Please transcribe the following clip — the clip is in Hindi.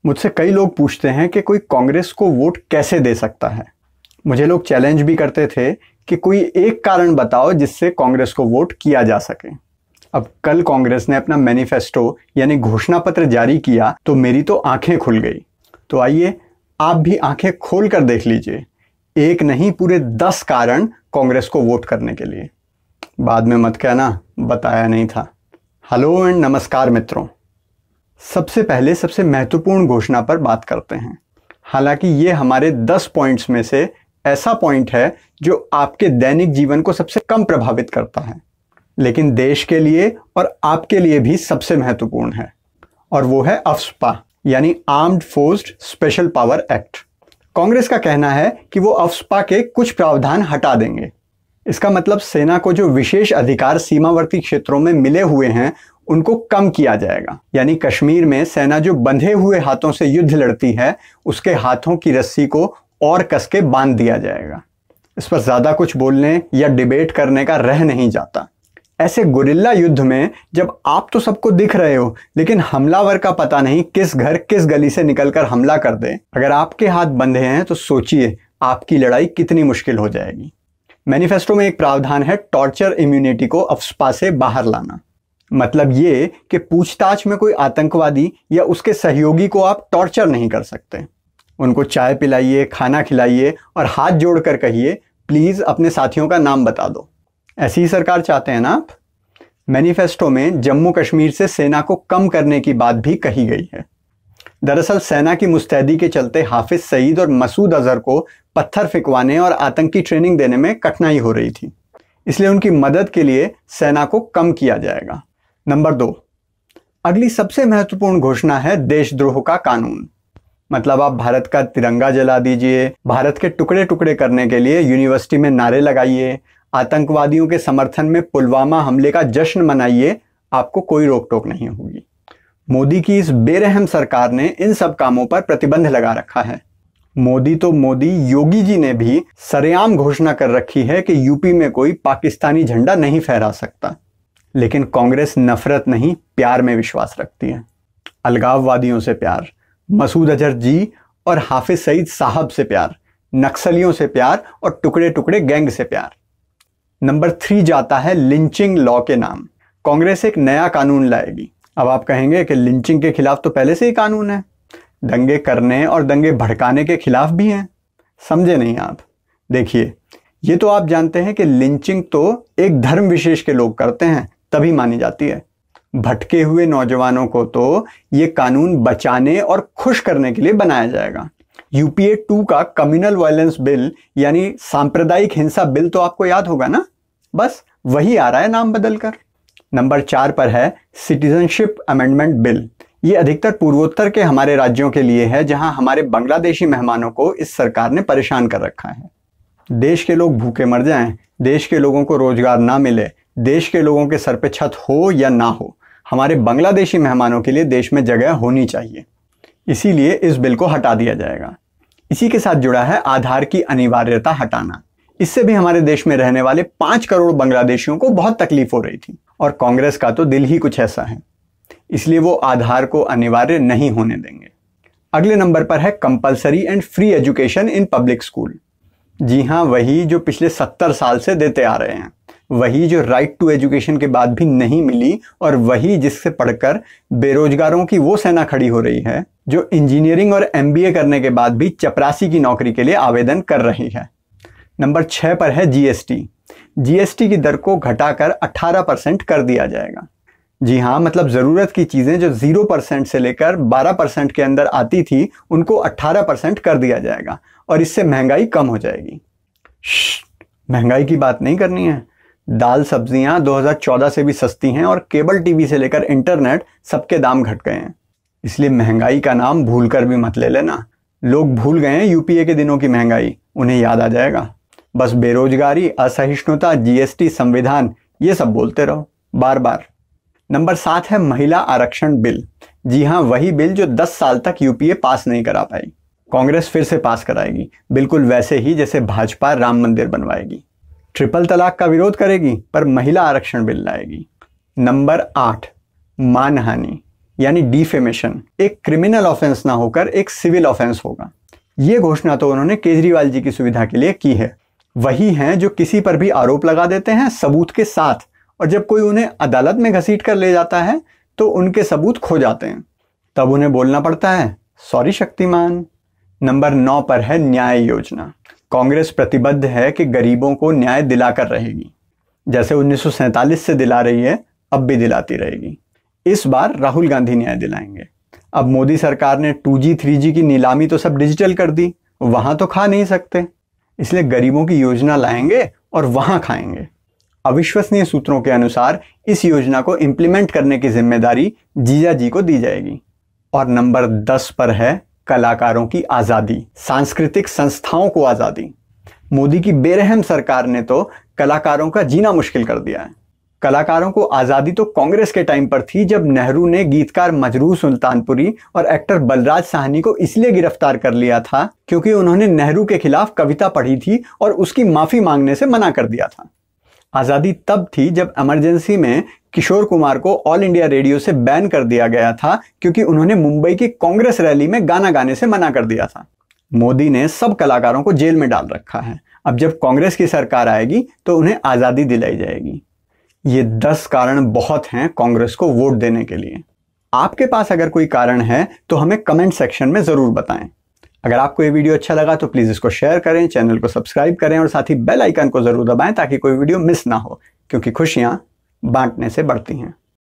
मुझसे कई लोग पूछते हैं कि कोई कांग्रेस को वोट कैसे दे सकता है। मुझे लोग चैलेंज भी करते थे कि कोई एक कारण बताओ जिससे कांग्रेस को वोट किया जा सके। अब कल कांग्रेस ने अपना मैनिफेस्टो यानी घोषणा पत्र जारी किया तो मेरी तो आंखें खुल गई। तो आइए आप भी आंखें खोल कर देख लीजिए, एक नहीं पूरे 10 कारण कांग्रेस को वोट करने के लिए। बाद में मत कहना बताया नहीं था। हेलो एंड नमस्कार मित्रों, सबसे पहले सबसे महत्वपूर्ण घोषणा पर बात करते हैं। हालांकि ये हमारे 10 पॉइंट्स में से ऐसा पॉइंट है जो आपके दैनिक जीवन को सबसे कम प्रभावित करता है, लेकिन देश के लिए और आपके लिए भी सबसे महत्वपूर्ण है, और वो है अफ्स्पा यानी armed forced special power act. Congress का कहना है कि वो अफ्स्पा के कुछ प्रावधान हटा देंगे। इसका मतलब सेना को जो विशेष अधिकार सीमावर्ती क्षेत्रों में मिले हुए हैं उनको कम किया जाएगा। यानी कश्मीर में सेना जो बंधे हुए हाथों से युद्ध लड़ती है उसके हाथों की रस्सी को और कस के बांध दिया जाएगा। इस पर ज्यादा कुछ बोलने या डिबेट करने का रह नहीं जाता। ऐसे गुरिल्ला युद्ध में जब आप तो सबको दिख रहे हो लेकिन हमलावर का पता नहीं किस घर किस गली से निकलकर हमला कर दे, अगर आपके हाथ बंधे हैं तो सोचिए आपकी लड़ाई कितनी मुश्किल हो जाएगी। मैनिफेस्टो में एक प्रावधान है टॉर्चर इम्यूनिटी को अफ्स्पा से बाहर लाना। मतलब ये कि पूछताछ में कोई आतंकवादी या उसके सहयोगी को आप टॉर्चर नहीं कर सकते। उनको चाय पिलाइए, खाना खिलाइए और हाथ जोड़कर कहिए प्लीज अपने साथियों का नाम बता दो। ऐसी ही सरकार चाहते हैं ना आप? मैनिफेस्टो में जम्मू कश्मीर से सेना को कम करने की बात भी कही गई है। दरअसल सेना की मुस्तैदी के चलते हाफिज सईद और मसूद अजहर को पत्थर फेंकवाने और आतंकी ट्रेनिंग देने में कठिनाई हो रही थी, इसलिए उनकी मदद के लिए सेना को कम किया जाएगा। नंबर 2, अगली सबसे महत्वपूर्ण घोषणा है देशद्रोह का कानून। मतलब आप भारत का तिरंगा जला दीजिए, भारत के टुकड़े टुकड़े करने के लिए यूनिवर्सिटी में नारे लगाइए, आतंकवादियों के समर्थन में पुलवामा हमले का जश्न मनाइए, आपको कोई रोक टोक नहीं होगी। मोदी की इस बेरहम सरकार ने इन सब कामों पर प्रतिबंध लगा रखा है। मोदी तो मोदी, योगी जी ने भी सरेआम घोषणा कर रखी है कि यूपी में कोई पाकिस्तानी झंडा नहीं फहरा सकता। लेकिन कांग्रेस नफरत नहीं प्यार में विश्वास रखती है। अलगाववादियों से प्यार, मसूद अजहर जी और हाफिज सईद साहब से प्यार, नक्सलियों से प्यार और टुकड़े टुकड़े गैंग से प्यार। नंबर 3 जाता है लिंचिंग लॉ के नाम। कांग्रेस एक नया कानून लाएगी। अब आप कहेंगे कि लिंचिंग के खिलाफ तो पहले से ही कानून है, दंगे करने और दंगे भड़काने के खिलाफ भी हैं। समझे नहीं आप? देखिए, ये तो आप जानते हैं कि लिंचिंग तो एक धर्म विशेष के लोग करते हैं तभी मानी जाती है। भटके हुए नौजवानों को तो ये कानून बचाने और खुश करने के लिए बनाया जाएगा। यूपीए 2 का कम्युनल वायलेंस बिल यानी सांप्रदायिक हिंसा बिल तो आपको याद होगा ना, बस वही आ रहा है नाम बदलकर। नंबर 4 पर है सिटीजनशिप अमेंडमेंट बिल। ये अधिकतर पूर्वोत्तर के हमारे राज्यों के लिए है जहां हमारे बांग्लादेशी मेहमानों को इस सरकार ने परेशान कर रखा है। देश के लोग भूखे मर जाएं, देश के लोगों को रोजगार ना मिले, देश के लोगों के सर पे छत हो या ना हो, हमारे बांग्लादेशी मेहमानों के लिए देश में जगह होनी चाहिए। इसीलिए इस बिल को हटा दिया जाएगा। इसी के साथ जुड़ा है आधार की अनिवार्यता हटाना। इससे भी हमारे देश में रहने वाले 5 करोड़ बांग्लादेशियों को बहुत तकलीफ हो रही थी, और कांग्रेस का तो दिल ही कुछ ऐसा है, इसलिए वो आधार को अनिवार्य नहीं होने देंगे। अगले नंबर पर है compulsory and free education in public school. जी हाँ, वही जो पिछले 70 साल से देते आ रहे हैं, वही जो राइट टू एजुकेशन के बाद भी नहीं मिली, और वही जिससे पढ़कर बेरोजगारों की वो सेना खड़ी हो रही है जो इंजीनियरिंग और एमबीए करने के बाद भी चपरासी की नौकरी के लिए आवेदन कर रही है। नंबर 6 पर है जीएसटी। जीएसटी की दर को घटाकर 18% कर दिया जाएगा। जी हाँ, मतलब जरूरत की चीजें जो 0% से लेकर 12% के अंदर आती थी उनको 18% कर दिया जाएगा, और इससे महंगाई कम हो जाएगी। महंगाई की बात नहीं करनी है। दाल सब्जियां 2014 से भी सस्ती हैं, और केबल टीवी से लेकर इंटरनेट सबके दाम घट गए हैं। इसलिए महंगाई का नाम भूलकर भी मत ले लेना। लोग भूल गए हैं यूपीए के दिनों की महंगाई, उन्हें याद आ जाएगा। बस बेरोजगारी, असहिष्णुता, जीएसटी, संविधान, ये सब बोलते रहो बार बार। नंबर 7 है महिला आरक्षण बिल। जी हाँ, वही बिल जो 10 साल तक यूपीए पास नहीं करा पाई, कांग्रेस फिर से पास कराएगी, बिल्कुल वैसे ही जैसे भाजपा राम मंदिर बनवाएगी। ट्रिपल तलाक का विरोध करेगी पर महिला आरक्षण बिल लाएगी। नंबर 8, मानहानि यानी डिफेमेशन एक क्रिमिनल ऑफेंस ना होकर एक सिविल ऑफेंस होगा। ये घोषणा तो उन्होंने केजरीवाल जी की सुविधा के लिए की है। वही हैं जो किसी पर भी आरोप लगा देते हैं सबूत के साथ, और जब कोई उन्हें अदालत में घसीट कर ले जाता है तो उनके सबूत खो जाते हैं। तब उन्हें बोलना पड़ता है सॉरी शक्तिमान। नंबर 9 पर है न्याय योजना। कांग्रेस प्रतिबद्ध है कि गरीबों को न्याय दिलाकर रहेगी, जैसे 1947 से दिला रही है, अब भी दिलाती रहेगी। इस बार राहुल गांधी न्याय दिलाएंगे। अब मोदी सरकार ने 2G 3G की नीलामी तो सब डिजिटल कर दी, वहां तो खा नहीं सकते, इसलिए गरीबों की योजना लाएंगे और वहां खाएंगे। अविश्वसनीय सूत्रों के अनुसार इस योजना को इंप्लीमेंट करने की जिम्मेदारी जीजा जी को दी जाएगी। और नंबर 10 पर है कलाकारों की आजादी, सांस्कृतिक संस्थाओं को आजादी। मोदी की बेरहम सरकार ने तो कलाकारों का जीना मुश्किल कर दिया है। कलाकारों को आजादी तो कांग्रेस के टाइम पर थी, जब नेहरू ने गीतकार मजरूह सुल्तानपुरी और एक्टर बलराज साहनी को इसलिए गिरफ्तार कर लिया था क्योंकि उन्होंने नेहरू के खिलाफ कविता पढ़ी थी और उसकी माफी मांगने से मना कर दिया था। आजादी तब थी जब इमरजेंसी में किशोर कुमार को ऑल इंडिया रेडियो से बैन कर दिया गया था क्योंकि उन्होंने मुंबई की कांग्रेस रैली में गाना गाने से मना कर दिया था। मोदी ने सब कलाकारों को जेल में डाल रखा है। अब जब कांग्रेस की सरकार आएगी तो उन्हें आजादी दिलाई जाएगी। ये 10 कारण बहुत हैं कांग्रेस को वोट देने के लिए। आपके पास अगर कोई कारण है तो हमें कमेंट सेक्शन में जरूर बताएं। अगर आपको ये वीडियो अच्छा लगा तो प्लीज इसको शेयर करें, चैनल को सब्सक्राइब करें और साथ ही बेल आइकन को जरूर दबाएं ताकि कोई वीडियो मिस ना हो, क्योंकि खुशियां बांटने से बढ़ती हैं।